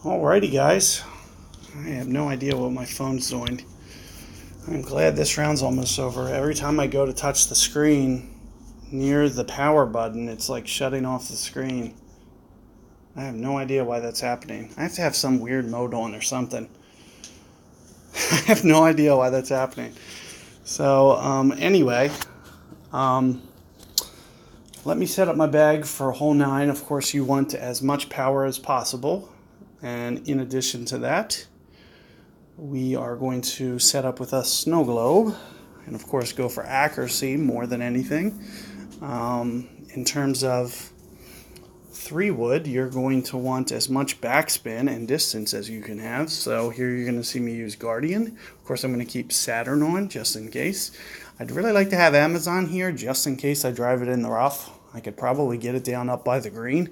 Alrighty guys, I have no idea what my phone's doing. I'm glad this round's almost over. Every time I go to touch the screen near the power button, it's like shutting off the screen. I have no idea why that's happening. I have to have some weird mode on or something. I have no idea why that's happening. So anyway, let me set up my bag for hole 9. Of course, you want as much power as possible. And in addition to that, we are going to set up with a snow globe and of course go for accuracy more than anything. In terms of 3 wood, you're going to want as much backspin and distance as you can have. So here you're going to see me use Guardian. Of course, I'm going to keep Saturn on just in case. I'd really like to have Amazon here just in case I drive it in the rough. I could probably get it down up by the green.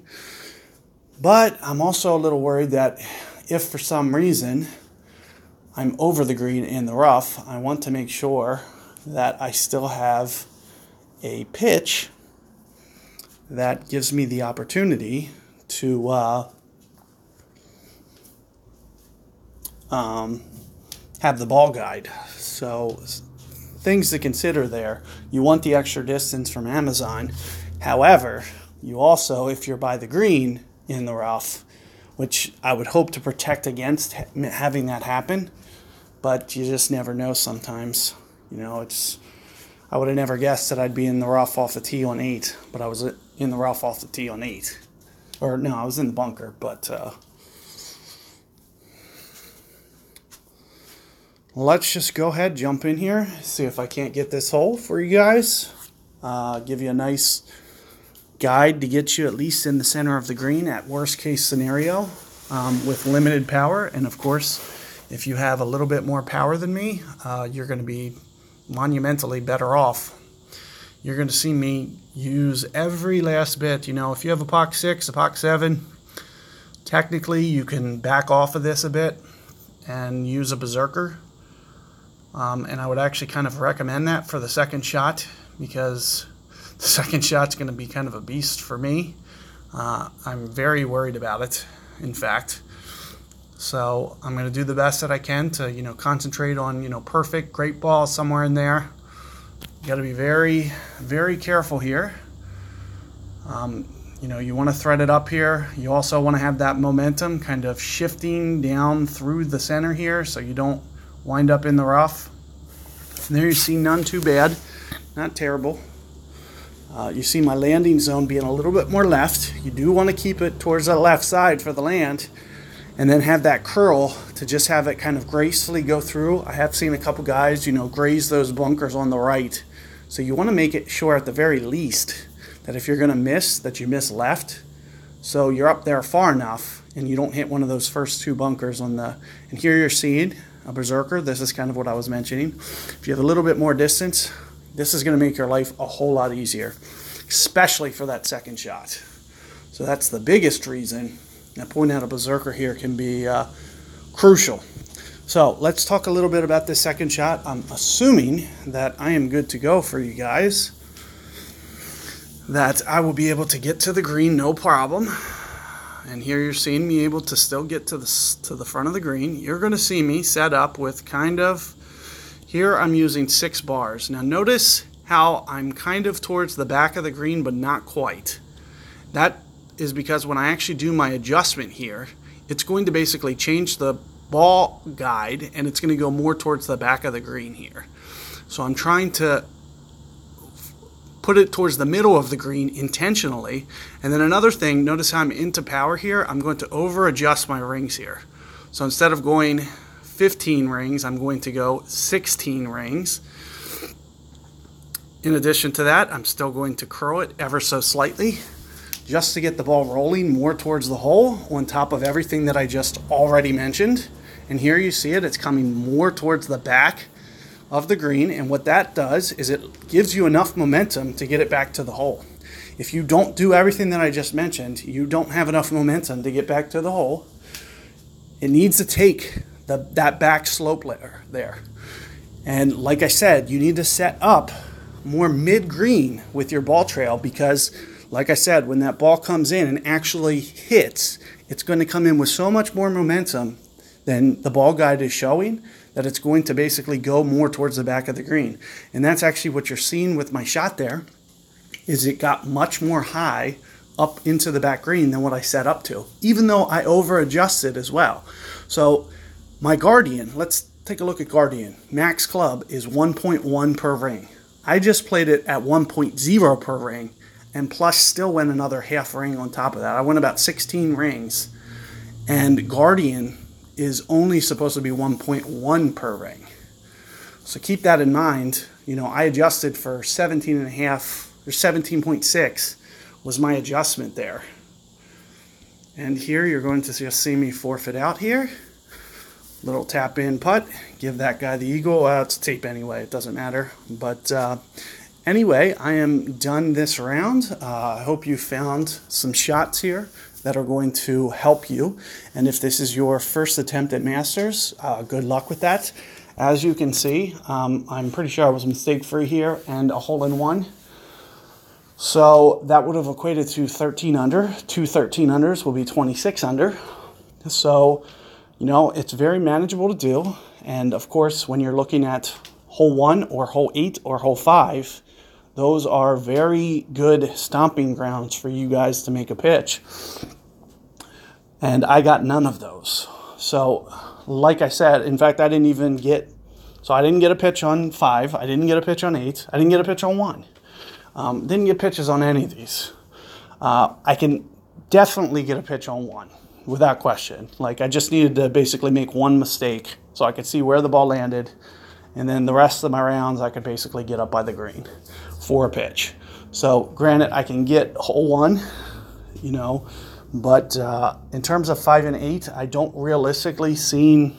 But I'm also a little worried that if for some reason I'm over the green in the rough, I want to make sure that I still have a pitch that gives me the opportunity to have the ball guide. So things to consider there. You want the extra distance from Amazon. However, you also, if you're by the green in the rough, which I would hope to protect against having that happen, but you just never know sometimes. You know, I would have never guessed that I'd be in the rough off the tee on 8, but I was in the rough off the tee on 8. Or no, I was in the bunker, but let's just go ahead, jump in here, see if I can't get this hole for you guys. Give you a nice guide to get you at least in the center of the green at worst case scenario with limited power. And of course, if you have a little bit more power than me, you're going to be monumentally better off. You're going to see me use every last bit. You know, if you have a POC 6, a POC 7, technically you can back off of this a bit and use a berserker. And I would actually kind of recommend that for the second shot, because the second shot's going to be kind of a beast for me. I'm very worried about it, in fact. So I'm going to do the best that I can to, concentrate on, perfect, great ball somewhere in there. You got to be very, very careful here. You want to thread it up here. You also want to have that momentum kind of shifting down through the center here so you don't wind up in the rough. And there you see none too bad, not terrible. You see my landing zone being a little bit more left. You do want to keep it towards the left side for the land, and then have that curl to just have it kind of gracefully go through. I have seen a couple guys, graze those bunkers on the right. So you want to make it sure at the very least that if you're going to miss, that you miss left. So you're up there far enough and you don't hit one of those first 2 bunkers on the, and here you're seeing a berserker. This is kind of what I was mentioning. If you have a little bit more distance, this is going to make your life a whole lot easier, especially for that second shot. So that's the biggest reason that pointing out a berserker here can be crucial. So let's talk a little bit about this second shot. I'm assuming that I am good to go for you guys, that I will be able to get to the green no problem. And here you're seeing me able to still get to the front of the green. You're going to see me set up with kind of, here I'm using 6 bars. Now notice how I'm kind of towards the back of the green, but not quite. That is because when I actually do my adjustment here, it's going to basically change the ball guide and it's going to go more towards the back of the green here. So I'm trying to put it towards the middle of the green intentionally. And then another thing, notice how I'm into power here. I'm going to over adjust my rings here. So instead of going 15 rings, I'm going to go 16 rings. In addition to that, I'm still going to curl it ever so slightly just to get the ball rolling more towards the hole on top of everything that I just already mentioned. And here you see it, it's coming more towards the back of the green, and what that does is it gives you enough momentum to get it back to the hole. If you don't do everything that I just mentioned, you don't have enough momentum to get back to the hole. It needs to take that back slope there. And like I said, you need to set up more mid-green with your ball trail because, like I said, when that ball comes in and actually hits, it's going to come in with so much more momentum than the ball guide is showing that it's going to basically go more towards the back of the green. And that's actually what you're seeing with my shot there, is it got much more high up into the back green than what I set up to, even though I over adjusted as well. So my Guardian, let's take a look at Guardian. Max club is 1.1 per ring. I just played it at 1.0 per ring, and plus still went another half ring on top of that. I went about 16 rings, and Guardian is only supposed to be 1.1 per ring. So keep that in mind. You know, I adjusted for 17.5 or 17.6 was my adjustment there. And here you're going to just see me forfeit out here. Little tap in putt, give that guy the eagle. It's tape anyway, it doesn't matter. But anyway, I am done this round. I hope you found some shots here that are going to help you. And if this is your first attempt at Masters, good luck with that. As you can see, I'm pretty sure I was mistake-free here and a hole-in-one. So that would have equated to 13 under. 2 13 unders will be 26 under. So, you know, it's very manageable to do. And of course, when you're looking at hole 1 or hole 8 or hole 5, those are very good stomping grounds for you guys to make a pitch. And I got none of those. So, like I said, in fact, I didn't get a pitch on 5. I didn't get a pitch on 8. I didn't get a pitch on 1. Didn't get pitches on any of these. I can definitely get a pitch on 1, without question. Like, I just needed to basically make one mistake so I could see where the ball landed, and then the rest of my rounds I could basically get up by the green for a pitch. So, granted, I can get hole 1, you know, but in terms of 5 and 8, I don't realistically see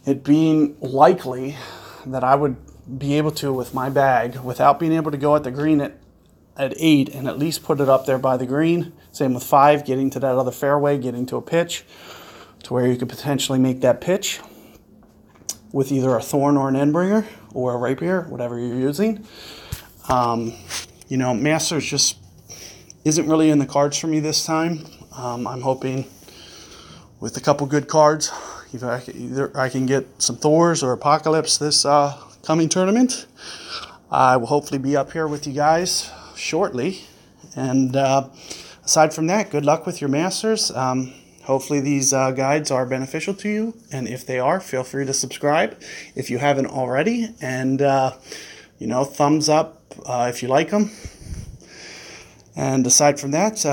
it being likely that I would be able to, with my bag, without being able to go at the green at 8 and at least put it up there by the green. Same with 5, getting to that other fairway, getting to a pitch to where you could potentially make that pitch with either a thorn or an end bringer or a rapier, whatever you're using. You know, Masters just isn't really in the cards for me this time. I'm hoping with a couple good cards, either I can get some Thors or Apocalypse this coming tournament. I will hopefully be up here with you guys shortly. And aside from that, good luck with your Masters. Hopefully these guides are beneficial to you. And if they are, feel free to subscribe if you haven't already. And, you know, thumbs up if you like them. And aside from that,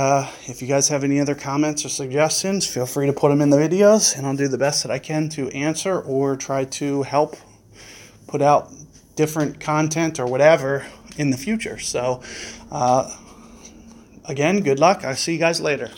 if you guys have any other comments or suggestions, feel free to put them in the videos. And I'll do the best that I can to answer or try to help put out different content or whatever in the future. So, again, good luck. I'll see you guys later.